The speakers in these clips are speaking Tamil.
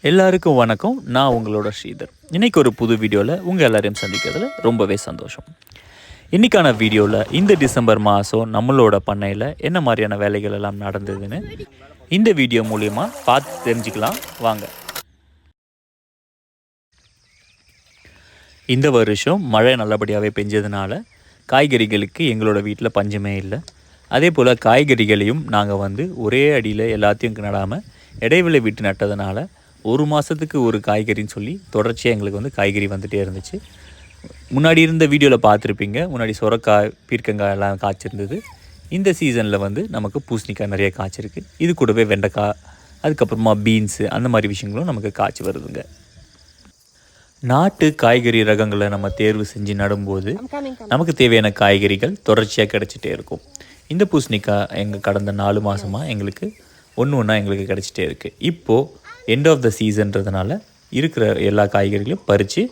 எல்லாருக்கும் வணக்கம். நான் உங்களோட ஸ்ரீதர். இன்றைக்கி ஒரு புது வீடியோவில் உங்கள் எல்லாரையும் சந்திக்கிறதுல ரொம்பவே சந்தோஷம். இன்றைக்கான வீடியோவில் இந்த டிசம்பர் மாதம் நம்மளோட பண்ணையில் என்ன மாதிரியான வேலைகள் எல்லாம் நடந்ததுன்னு இந்த வீடியோ மூலயமா பார்த்து தெரிஞ்சுக்கலாம் வாங்க. இந்த வருஷம் மழை நல்லபடியாகவே பெஞ்சதுனால காய்கறிகளுக்கு எங்களோட வீட்டில் பஞ்சமே இல்லை. அதே போல் காய்கறிகளையும் நாங்கள் ஒரே அடியில் எல்லாத்தையும் நடாமல் இடைவெளி விட்டு நட்டதுனால ஒரு மாதத்துக்கு ஒரு காய்கறின்னு சொல்லி தொடர்ச்சியாக எங்களுக்கு காய்கறி வந்துகிட்டே இருந்துச்சு. முன்னாடி இருந்த வீடியோவில் பார்த்துருப்பீங்க, முன்னாடி சொரக்காய் பீர்க்கங்காய் எல்லாம் காய்ச்சிருந்தது. இந்த சீசனில் நமக்கு பூசணிக்காய் நிறைய காய்ச்சிருக்கு. இது கூடவே வெண்டைக்காய், அதுக்கப்புறமா பீன்ஸு, அந்த மாதிரி விஷயங்களும் நமக்கு காய்ச்சி வருதுங்க. நாட்டு காய்கறி ரகங்களை நம்ம தேர்வு செஞ்சு நடும்போது நமக்கு தேவையான காய்கறிகள் தொடர்ச்சியாக கிடச்சிட்டே இருக்கும். இந்த பூசணிக்காய் எங்கள் கடந்த 4 மாதமாக எங்களுக்கு ஒன்றா எங்களுக்கு கிடச்சிட்டே இருக்குது. இப்போது எண்ட் ஆஃப் த சீசன்றதுனால இருக்கிற எல்லா காய்கறிகளையும் பறித்து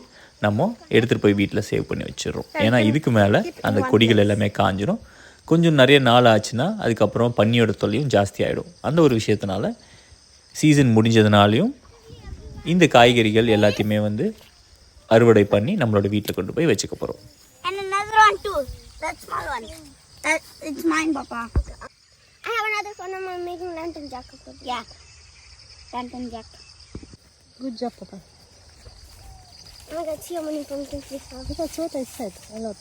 நம்ம எடுத்துகிட்டு போய் வீட்டில் சேவ் பண்ணி வச்சிடுறோம். ஏன்னா இதுக்கு மேலே அந்த கொடிகள் எல்லாமே காஞ்சிடும். கொஞ்சம் நிறைய நாள் ஆச்சுன்னா அதுக்கப்புறம் பன்னியோட தொல்லையும் ஜாஸ்தி ஆகிடும். அந்த ஒரு விஷயத்தினால சீசன் முடிஞ்சதுனாலையும் இந்த காய்கறிகள் எல்லாத்தையுமே அறுவடை பண்ணி நம்மளோட வீட்டில் கொண்டு போய் வச்சுக்க போகிறோம். It's mine, Papa. I have another phone. I'm making lantern jack. Yeah, lantern jack. Good job, Papa. Oh my God, see how many pumpkins we have. That's what I said, a lot.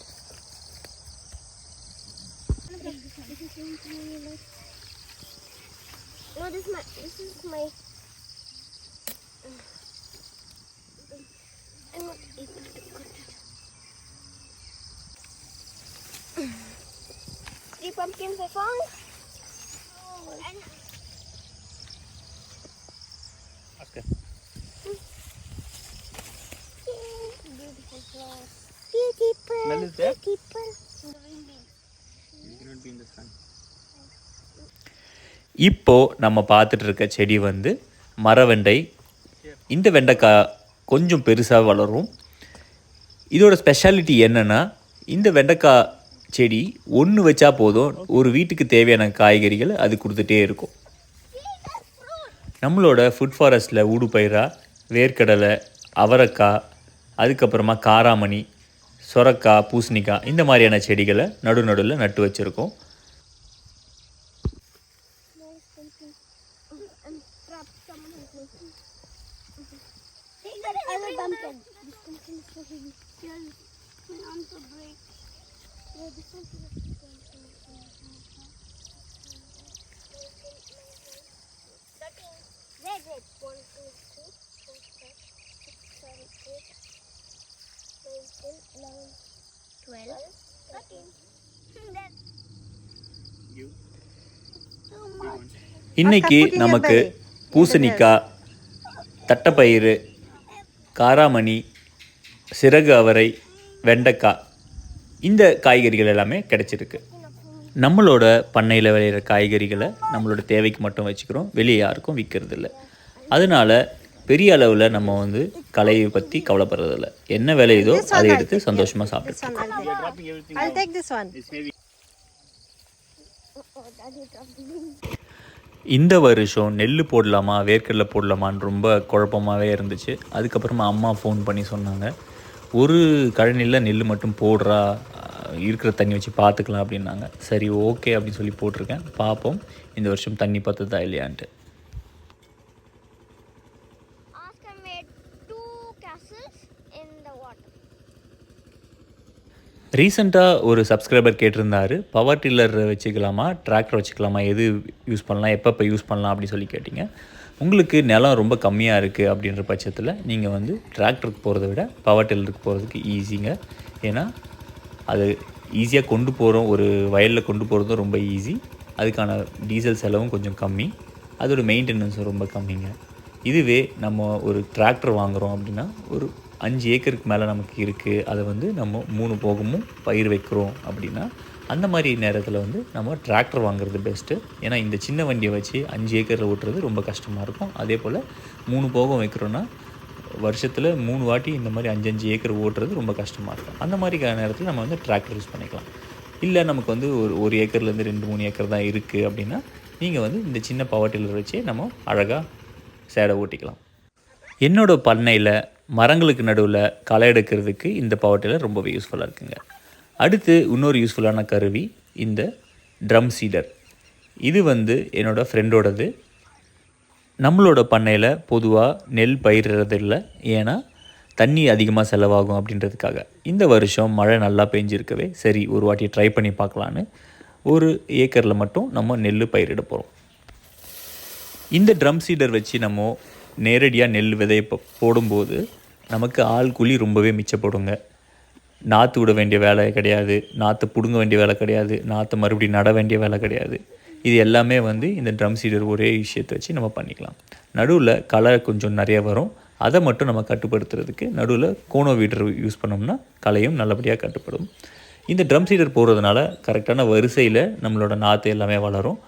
No, this is my. I'm not able to cut it. 3 pumpkins I found. And Okay. Beautiful flowers. Beautiful. Smell is there? Beautiful. You cannot be in the sun. இப்போது நம்ம பார்த்துட்டு இருக்க செடி மரவெண்டை. இந்த வெண்டைக்காய் கொஞ்சம் பெருசாக வளரும். இதோட ஸ்பெஷாலிட்டி என்னென்னா, இந்த வெண்டைக்காய் செடி ஒன்று வச்சா போதும், ஒரு வீட்டுக்கு தேவையான காய்கறிகள் அது கொடுத்துட்டே இருக்கும். நம்மளோட ஃபுட் ஃபாரஸ்ட்டில் ஊடுபயிரா வேர்க்கடலை, அவரைக்காய், அதுக்கப்புறமா காராமணி, சொரக்காய், பூசணிக்காய், இந்த மாதிரியான செடிகளை நடுவில் நட்டு வச்சுருக்கோம். இன்னைக்கு நமக்கு பூசணிக்காய், தட்டைப்பயிறு, காராமணி, சிறகு அவரை, வெண்டைக்காய், இந்த காய்கறிகள் எல்லாமே கிடைச்சிருக்கு. நம்மளோட பண்ணையில் விளையிற காய்கறிகளை நம்மளோட தேவைக்கு மட்டும் வச்சுக்கிறோம், வெளியே யாருக்கும் விற்கிறது இல்லை. அதனால் பெரிய அளவில் நம்ம கலையை பற்றி கவலைப்படுறதில்ல. என்ன விளையுதோ அதை எடுத்து சந்தோஷமாக சாப்பிட்டு. இந்த வருஷம் நெல் போடலாமா வேர்க்கடலை போடலாமான்னு ரொம்ப குழப்பமாகவே இருந்துச்சு. அதுக்கப்புறமா அம்மா ஃபோன் பண்ணி சொன்னாங்க, ஒரு கழனியில் நெல் மட்டும் போடுறா, இருக்கிற தண்ணி வச்சு பார்த்துக்கலாம் அப்படின்னாங்க. சரி ஓகே அப்படின்னு சொல்லி போட்டிருக்கேன். பார்ப்போம் இந்த வருஷம் தண்ணி பத்துதா இல்லையான்ட்டு. ரீசெண்டாக ஒரு சப்ஸ்கிரைபர் கேட்டிருந்தார், பவர் டில்லர் வச்சுக்கலாமா டிராக்டர் வச்சுக்கலாமா, எது யூஸ் பண்ணலாம், எப்பப்போ யூஸ் பண்ணலாம் அப்படின்னு சொல்லி கேட்டிங்க. உங்களுக்கு நிலம் ரொம்ப கம்மியாக இருக்குது அப்படின்ற பட்சத்தில் நீங்கள் டிராக்டருக்கு போகிறத விட பவர் டில்லருக்கு போகிறதுக்கு ஈஸிங்க. ஏன்னா அது ஈஸியாக கொண்டு போகிறோம், ஒரு வயலில் கொண்டு போகிறதும் ரொம்ப ஈஸி. அதுக்கான டீசல் செலவும் கொஞ்சம் கம்மி, அதோட மெயின்டெனன்ஸும் ரொம்ப கம்மிங்க. இதுவே நம்ம ஒரு டிராக்டர் வாங்குகிறோம் அப்படின்னா ஒரு 5 ஏக்கருக்கு மேலே நமக்கு இருக்குது, அதை நம்ம 3 போகமும் பயிர் வைக்கிறோம் அப்படின்னா அந்த மாதிரி நேரத்தில் நம்ம டிராக்டர் வாங்குறது பெஸ்ட்டு. ஏன்னா இந்த சின்ன வண்டியை வச்சு 5 ஏக்கரில் ஓட்டுறது ரொம்ப கஷ்டமாக இருக்கும். அதே போல் 3 போகம் வைக்கிறோன்னா வருஷத்தில் 3 வாட்டி இந்த மாதிரி 5 ஏக்கர் ஓட்டுறது ரொம்ப கஷ்டமாக இருக்கும். அந்த மாதிரி நேரத்தில் நம்ம டிராக்டர் யூஸ் பண்ணிக்கலாம். இல்லை நமக்கு ஒரு ஏக்கர்லேருந்து 2-3 ஏக்கர் தான் இருக்குது அப்படின்னா நீங்கள் இந்த சின்ன பவர் டில்லர் வச்சே நம்ம அழகாக சேடை ஓட்டிக்கலாம். என்னோடய பண்ணையில் மரங்களுக்கு நடுவில் களை எடுக்கிறதுக்கு இந்த பவர் டில்லர் ரொம்பவே யூஸ்ஃபுல்லாக இருக்குங்க. அடுத்து இன்னொரு யூஸ்ஃபுல்லான கருவி இந்த ட்ரம் சீடர். இது வந்து என்னோடய ஃப்ரெண்டோடது. நம்மளோட பண்ணையில் பொதுவாக நெல் பயிரிடுறது இல்லை, ஏன்னா தண்ணி அதிகமாக செலவாகும் அப்படின்றதுக்காக. இந்த வருஷம் மழை நல்லா பெஞ்சிருக்கவே சரி ஒரு வாட்டி ட்ரை பண்ணி பார்க்கலான்னு ஒரு ஏக்கரில் மட்டும் நம்ம நெல் பயிரிட போகிறோம். இந்த ட்ரம் சீடர் வச்சு நம்ம நேரடியாக நெல் விதையை போடும்போது நமக்கு ஆள் கூலி ரொம்பவே மிச்சப்படுங்க. நாற்று விட வேண்டிய வேலை கிடையாது, நாற்று பிடுங்க வேண்டிய வேலை கிடையாது, நாற்று மறுபடியும் நட வேண்டிய வேலை கிடையாது. இது எல்லாமே வந்து இந்த ட்ரம் சீடர் ஒரே விஷயத்தை வச்சு நம்ம பண்ணிக்கலாம். நடுவில் களை கொஞ்சம் நிறைய வரும், அதை மட்டும் நம்ம கட்டுப்படுத்துறதுக்கு நடுவில் கோனோ வீடர் யூஸ் பண்ணோம்னா களையும் நல்லபடியாக கட்டுப்படும். இந்த ட்ரம் சீடர் போடுறதுனால கரெக்டான வரிசையில் நம்மளோட நாற்று எல்லாமே வளரும்.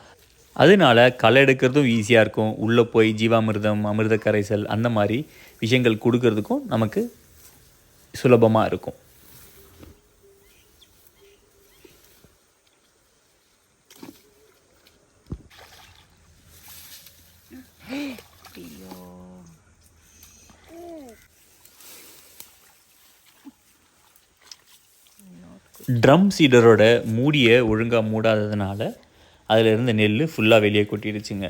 அதனால களை எடுக்கிறதும் ஈஸியாக இருக்கும். உள்ளே போய் ஜீவாமிர்தம், அமிர்த கரைசல் அந்த மாதிரி விஷயங்கள் கொடுக்கறதுக்கும் நமக்கு சுலபமாக இருக்கும். ட்ரம் சீடரோட மூடியை ஒழுங்காக மூடாததுனால அதில் இருந்த நெல் ஃபுல்லாக வெளியே கொட்டிடுச்சுங்க.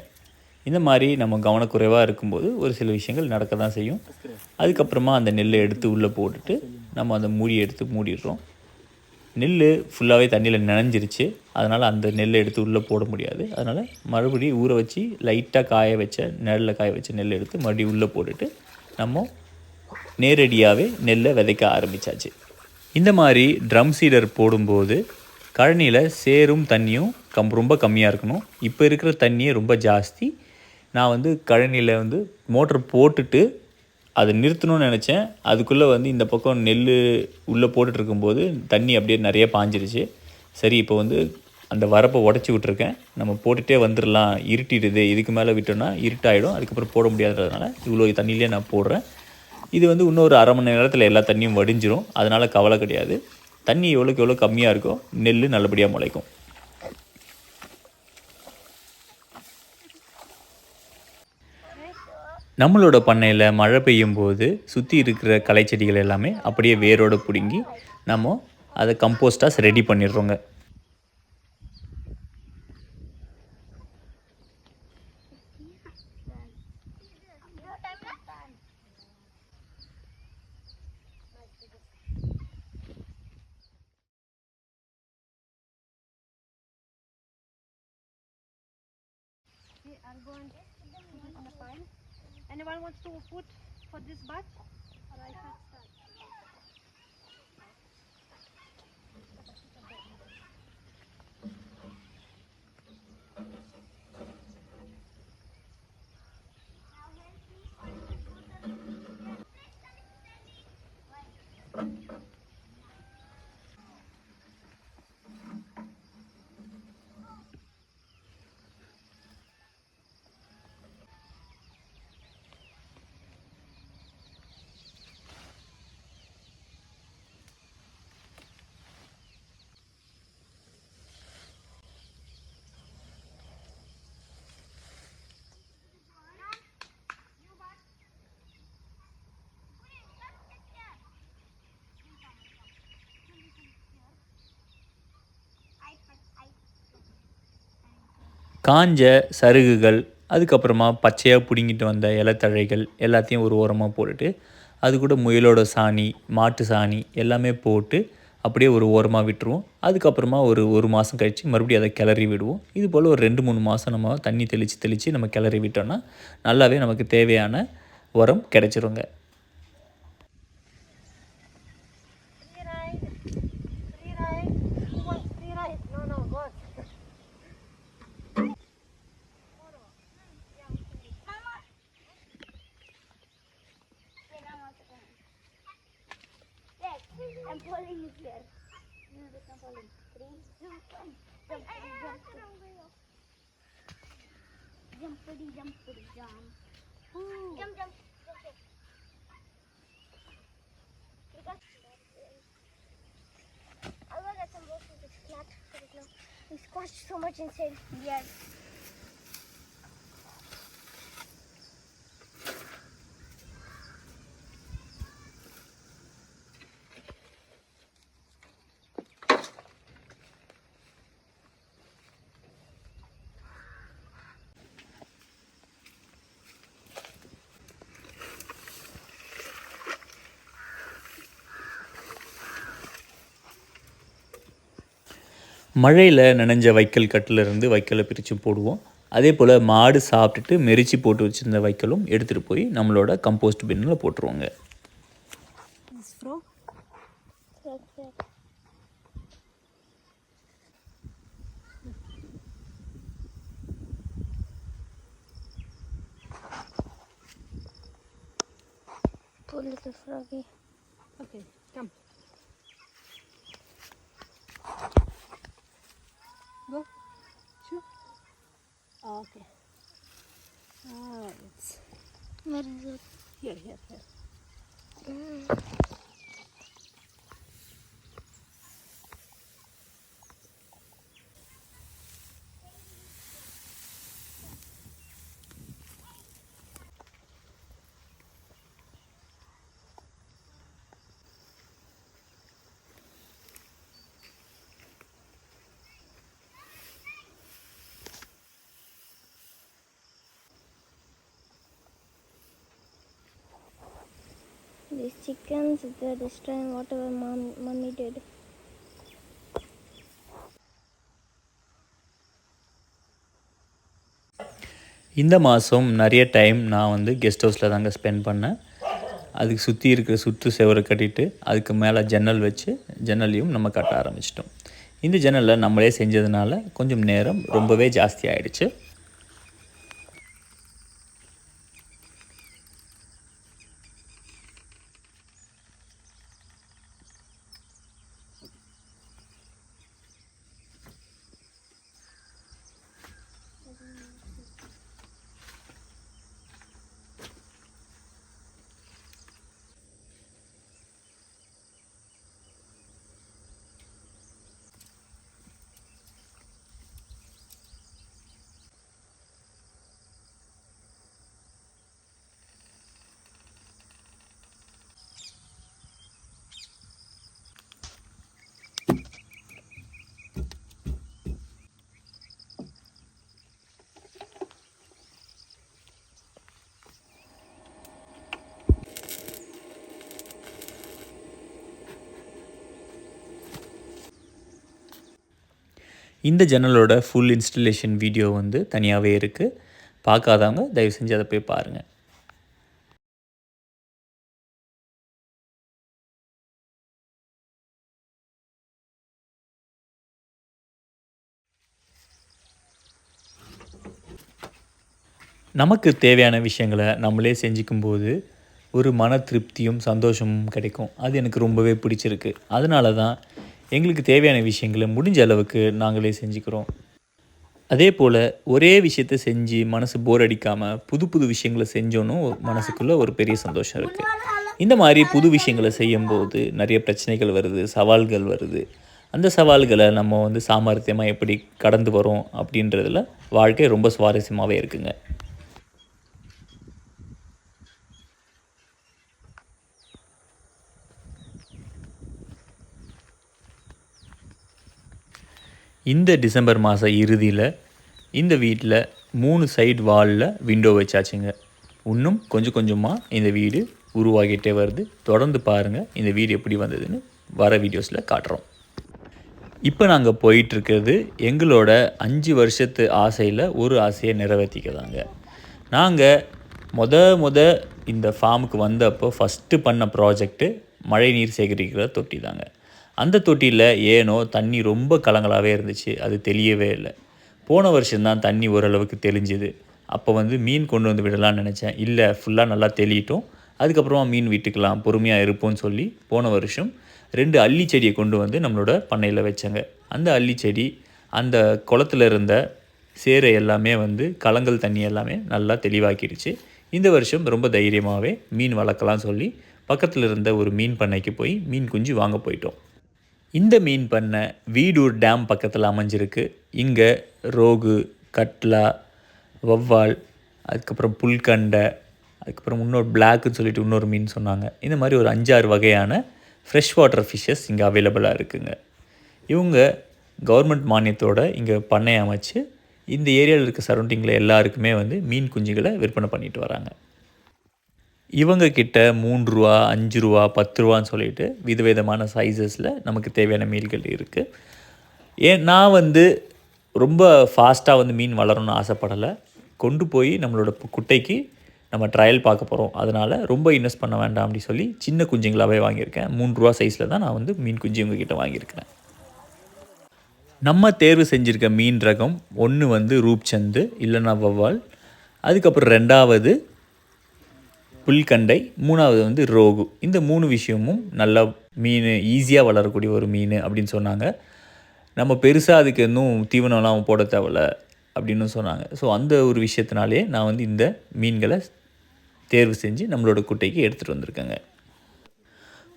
இந்த மாதிரி நம்ம கவனக்குறைவாக இருக்கும்போது ஒரு சில விஷயங்கள் நடக்க தான் செய்யும். அதுக்கப்புறமா அந்த நெல்லை எடுத்து உள்ளே போட்டுட்டு நம்ம அந்த மூடியை எடுத்து மூடிடுறோம். நெல் ஃபுல்லாகவே தண்ணியில் நனைஞ்சிருச்சு, அதனால் அந்த நெல்லை எடுத்து உள்ளே போட முடியாது. அதனால் மறுபடியும் ஊற வச்சு லைட்டாக காய வச்ச நெல்லில் காய வச்ச நெல் எடுத்து மறுபடியும் உள்ளே போட்டுட்டு நம்ம நேரடியாகவே நெல்லை விதைக்க ஆரம்பித்தாச்சு. இந்த மாதிரி ட்ரம் சீடர் போடும்போது கழனியில் சேரும் தண்ணியும் ரொம்ப கம்மியாக இருக்கணும். இப்போ இருக்கிற தண்ணியே ரொம்ப ஜாஸ்தி. நான் வந்து கழனியில் வந்து மோட்டர் போட்டுட்டு அதை நிறுத்தணும்னு நினச்சேன். அதுக்குள்ளே வந்து இந்த பக்கம் நெல் உள்ளே போட்டுட்ருக்கும்போது தண்ணி அப்படியே நிறைய பாஞ்சிருச்சு. சரி, இப்போ வந்து அந்த வரப்பை உடச்சி விட்ருக்கேன், நம்ம போட்டுகிட்டே வந்துடலாம், இருட்டிடுது, இதுக்கு மேலே விட்டோன்னா இருட்டாயிடும், அதுக்கப்புறம் போட முடியாததுனால இவ்வளோ தண்ணியிலே நான் போடுறேன். இது வந்து இன்னொரு அரை மணி நேரத்தில் எல்லா தண்ணியும் வடிஞ்சிரும், அதனால் கவலை கிடையாது. தண்ணி எவ்வளோக்கு எவ்வளோ கம்மியாக இருக்கோ நெல் நல்லபடியாக முளைக்கும். நம்மளோட பண்ணையில் மழை பெய்யும் போது சுற்றி இருக்கிற களைச்செடிகள் எல்லாமே அப்படியே வேரோடு பிடுங்கி நம்ம அதை கம்போஸ்டாக ready பண்ணிடுறோங்க. Are going to put it on the pile. Anyone wants to put for this batch? Or I should start? காஞ்ச சருகுகள், அதுக்கப்புறமா பச்சையாக பிடுங்கிட்டு வந்த இலத்தழைகள் எல்லாத்தையும் ஒரு ஓரமாக போட்டுட்டு அது கூட முயலோட சாணி, மாட்டு சாணி எல்லாமே போட்டு அப்படியே ஒரு ஓரமாக விட்டுருவோம். அதுக்கப்புறமா ஒரு மாதம் கழித்து மறுபடியும் அதை கிளறி விடுவோம். இது போல் ஒரு 2-3 மாதம் நம்ம தண்ணி தெளித்து நம்ம கிளறி விட்டோம்னா நல்லாவே நமக்கு தேவையான உரம் கிடைச்சிருங்க. I'm falling here. I'm falling. 3, 2, 1. Jump, jump, jump. Jump, jump. I was at some boxes with flat, but no. We squashed so much inside. Yes. மழையில் நனைஞ்ச வைக்கல் கட்டிலேருந்து வைக்கலை பிரித்து போடுவோம். அதே போல் மாடு சாப்பிட்டுட்டு மெரிச்சி போட்டு வச்சுருந்த வைக்கலும் எடுத்துகிட்டு போய் நம்மளோட கம்போஸ்ட் பின்னில் போட்டுருவோங்க. Poor little froggy. Okay, come. Go. Shoo. Okay. It's Where is it? here. These chickens, they're destroying whatever mommy did. இந்த மாதம் நிறைய டைம் நான் வந்து கெஸ்ட் ஹவுஸில் தாங்க ஸ்பெண்ட் பண்ணேன். அதுக்கு சுற்றி இருக்கிற சுற்று செவரை கட்டிட்டு அதுக்கு மேலே ஜன்னல் வச்சு ஜன்னலையும் நம்ம கட்ட ஆரம்பிச்சிட்டோம். இந்த ஜன்னலில் நம்மளே செஞ்சதுனால கொஞ்சம் நேரம் ரொம்பவே ஜாஸ்தி ஆகிடுச்சு. இந்த ஜன்னலோட ஃபுல் இன்ஸ்டலேஷன் வீடியோ வந்து தனியாகவே இருக்குது. பார்க்காதவங்க தயவு செஞ்சு அதை போய் பாருங்கள். நமக்கு தேவையான விஷயங்களை நம்மளே செஞ்சுக்கும்போது ஒரு மன திருப்தியும் சந்தோஷமும் கிடைக்கும். அது எனக்கு ரொம்பவே பிடிச்சிருக்கு. அதனால தான் எங்களுக்கு தேவையான விஷயங்களை முடிஞ்ச அளவுக்கு நாங்களே செஞ்சுக்கிறோம். அதே போல் ஒரே விஷயத்தை செஞ்சு மனசு போர் அடிக்காமல் புது புது விஷயங்களை செஞ்சோன்னு மனசுக்குள்ளே ஒரு பெரிய சந்தோஷம் இருக்குது. இந்த மாதிரி புது விஷயங்களை செய்யும்போது நிறைய பிரச்சனைகள் வருது, சவால்கள் வருது. அந்த சவால்களை நம்ம வந்து சாமர்த்தியமாக எப்படி கடந்து வரோம் அப்படின்றதுல வாழ்க்கை ரொம்ப சுவாரஸ்யமாகவே இருக்குங்க. இந்த டிசம்பர் மாத இறுதியில் இந்த வீட்டில் 3 சைடு வாலில் விண்டோ வச்சாச்சுங்க. இன்னும் கொஞ்சம் கொஞ்சமாக இந்த வீடு உருவாகிட்டே வருது. தொடர்ந்து பாருங்கள் இந்த வீடு எப்படி வந்ததுன்னு வர வீடியோஸில் காட்டுறோம். இப்போ நாங்கள் போயிட்டுருக்கிறது எங்களோட 5 வருஷத்து ஆசையில் ஒரு ஆசையை நிறைவேற்றிக்கதாங்க. நாங்கள் இந்த ஃபார்முக்கு வந்தப்போ ஃபஸ்ட்டு பண்ண ப்ராஜெக்ட்டு மழை நீர் சேகரிக்கிற தொட்டி தாங்க. அந்த தொட்டியில் ஏனோ தண்ணி ரொம்ப கலங்களாகவே இருந்துச்சு. அது தெளியவே இல்லை. போன வருஷம்தான் தண்ணி ஓரளவுக்கு தெளிஞ்சுது. அப்போ வந்து மீன் கொண்டு வந்து விடலான்னு நினச்சேன். இல்லை, ஃபுல்லாக நல்லா தெளியட்டும், அதுக்கப்புறமா மீன் விட்டுக்கலாம், பொறுமையாக இருப்போம்னு சொல்லி போன வருஷம் 2 அல்லி செடியை கொண்டு வந்து நம்மளோட பண்ணையில் வச்சேங்க. அந்த அல்லி செடி அந்த குளத்தில் இருந்த சேரை எல்லாமே வந்து கலங்கல் தண்ணி எல்லாமே நல்லா தெளிவாக்கிடுச்சு. இந்த வருஷம் ரொம்ப தைரியமாகவே மீன் வளர்க்கலாம் சொல்லி பக்கத்தில் இருந்த ஒரு மீன் பண்ணைக்கு போய் மீன் குஞ்சு வாங்க போயிட்டோம். இந்த மீன் பண்ணை வீடூர் டேம் பக்கத்தில் அமைஞ்சிருக்கு. இங்கே ரோகு, கட்லா, வவ்வால், அதுக்கப்புறம் புல்கண்டை, அதுக்கப்புறம் இன்னொரு பிளாக்குன்னு சொல்லிட்டு இன்னொரு மீன் சொன்னாங்க. இந்த மாதிரி ஒரு 5-6 வகையான ஃப்ரெஷ் வாட்டர் ஃபிஷ்ஷஸ் இங்கே அவைலபிளாக இருக்குங்க. இவங்க கவர்மெண்ட் மானியத்தோடு இங்கே பண்ணை அமைச்சு இந்த ஏரியாவில் இருக்க சரௌண்டிங்கில் எல்லாருக்குமே வந்து மீன் குஞ்சுகளை விற்பனை பண்ணிட்டு வராங்க. இவங்கக்கிட்ட 3 ரூபா, 5 ரூபா, 10 ரூபான்னு சொல்லிட்டு விதவிதமான சைஸஸில் நமக்கு தேவையான மீன்கள் இருக்குது. நான் வந்து ரொம்ப ஃபாஸ்ட்டாக வந்து மீன் வளரணும்னு ஆசைப்படலை. கொண்டு போய் நம்மளோட குட்டைக்கு நம்ம ட்ரையல் பார்க்க போகிறோம். அதனால் ரொம்ப இன்வெஸ்ட் பண்ண வேண்டாம் அப்படி சொல்லி சின்ன குஞ்சுங்களாகவே வாங்கியிருக்கேன். 3 ரூபா சைஸில் தான் நான் வந்து மீன் குஞ்சு உங்ககிட்ட வாங்கியிருக்கிறேன். நம்ம தேர்வு செஞ்சுருக்க மீன் ரகம் ஒன்று வந்து ரூப்சந்து இல்லைன்னா வவ்வால், அதுக்கப்புறம் 2வது புல்கண்டை, 3வது வந்து ரோகு. இந்த 3 விஷயமும் நல்லா மீன் ஈஸியாக வளரக்கூடிய ஒரு மீன் அப்படின்னு சொன்னாங்க. நம்ம பெருசாக அதுக்கு இன்னும் தீவனம்லாம் போட தேவையில்ல அப்படின்னு சொன்னாங்க. ஸோ அந்த ஒரு விஷயத்தினாலே நான் வந்து இந்த மீன்களை தேர்வு செஞ்சு நம்மளோட குட்டைக்கு எடுத்துகிட்டு வந்திருக்கேங்க.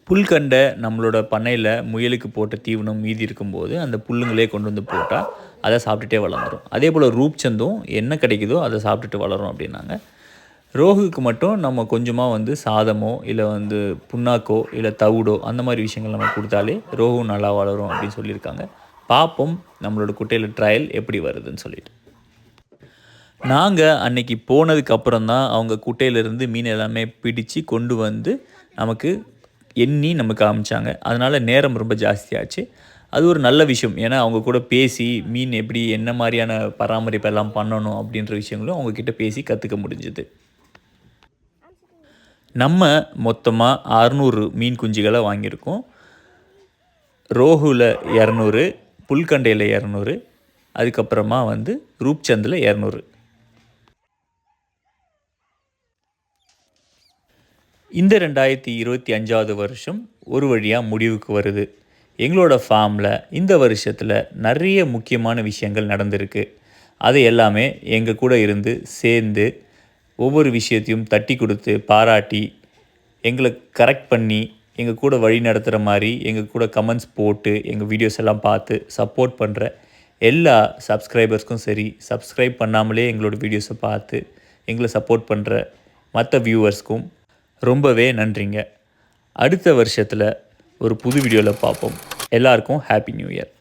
புல்கண்டை நம்மளோட பண்ணையில் முயலுக்கு போட்ட தீவனம் மீதி இருக்கும்போது அந்த புல்லுங்களே கொண்டு வந்து போட்டால் அதை சாப்பிட்டுட்டே வளர்ந்துடும். அதே போல் ரூப்சந்தும் என்ன கிடைக்குதோ அதை சாப்பிட்டுட்டு வளரும் அப்படின்னாங்க. ரோகுக்கு மட்டும் நம்ம கொஞ்சமாக வந்து சாதமோ இல்லை வந்து புண்ணாக்கோ இல்லை தவிடோ அந்த மாதிரி விஷயங்கள் நம்ம கொடுத்தாலே ரோகும் நல்லா வளரும் அப்படின்னு சொல்லியிருக்காங்க. பார்ப்போம் நம்மளோட குட்டையில் ட்ரையல் எப்படி வருதுன்னு சொல்லிட்டு. நாங்கள் அன்றைக்கி போனதுக்கப்புறம் தான் அவங்க குட்டையிலேருந்து மீன் எல்லாமே பிடிச்சு கொண்டு வந்து நமக்கு எண்ணி நமக்கு காமிச்சாங்க. அதனால் நேரம் ரொம்ப ஜாஸ்தியாச்சு. அது ஒரு நல்ல விஷயம். ஏன்னா அவங்க கூட பேசி மீன் எப்படி என்ன மாதிரியான பராமரிப்பெல்லாம் பண்ணணும் அப்படின்ற விஷயங்களும் அவங்கக்கிட்ட பேசி கற்றுக்க முடிஞ்சுது. நம்ம மொத்தமாக 600 மீன் குஞ்சுகளை வாங்கியிருக்கோம். ரோகுவில் 200, புல்கண்டையில் 200, அதுக்கப்புறமா வந்து ரூப்சந்தில் 200. இந்த 2025வது வருஷம் ஒரு வழியாக முடிவுக்கு வருது. எங்களோட ஃபார்மில் இந்த வருஷத்தில் நிறைய முக்கியமான விஷயங்கள் நடந்திருக்கு. அது எல்லாமே எங்கள் கூட இருந்து சேர்ந்து ஒவ்வொரு விஷயத்தையும் தட்டி கொடுத்து பாராட்டி எங்களை கரெக்ட் பண்ணி எங்கள் கூட வழி நடத்துகிற மாதிரி எங்கள் கூட கமெண்ட்ஸ் போட்டு எங்கள் வீடியோஸ் எல்லாம் பார்த்து சப்போர்ட் பண்ணுற எல்லா சப்ஸ்கிரைபர்ஸ்க்கும் சரி, சப்ஸ்கிரைப் பண்ணாமலே எங்களோட வீடியோஸை பார்த்து எங்களை சப்போர்ட் பண்ணுற மற்ற வியூவர்ஸ்க்கும் ரொம்பவே நன்றிங்க. அடுத்த வருஷத்தில் ஒரு புது வீடியோவில் பார்ப்போம். எல்லாருக்கும் ஹாப்பி நியூ இயர்.